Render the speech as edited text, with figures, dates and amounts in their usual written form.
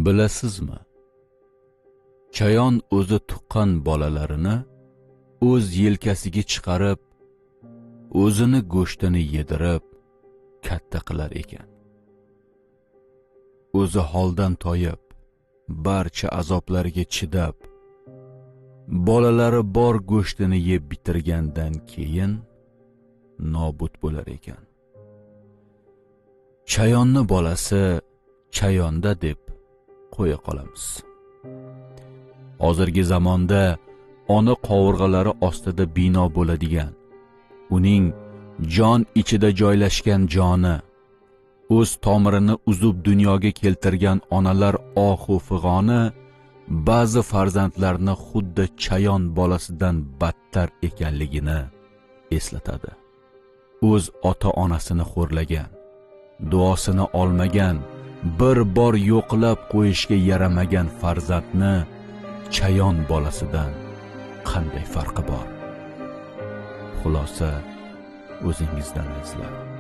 Bilasizmi? Chayon o'zi tuqqan bolalarini o'z yelkasiga chiqarib, o'zini go'shtini yedirib katta qilar ekan. O'zi holdan toyib, barcha azoblarga chidab, bolalari bor go'shtini yeb bitirgandan keyin nobud bo'lar ekan. Chayonni bolasi chayonda deb qo'ya qolamiz. Hozirgi zamonda ona qovurg'alari ostida bino bo'ladigan, uning jon ichida joylashgan joni, o'z tomirini uzib dunyoga keltirgan onalar ohu fig'oni ba'zi farzandlarni xuddi chayon bolasidan battar ekanligini eslatadi. O'z ota-onasini xo'rlagan, duosini olmagan, bir bor yo'qlab qo'yishga yaramagan farzandni chayon bolasidan qanday farqi bor? Xulosa o'zingizdan izlang.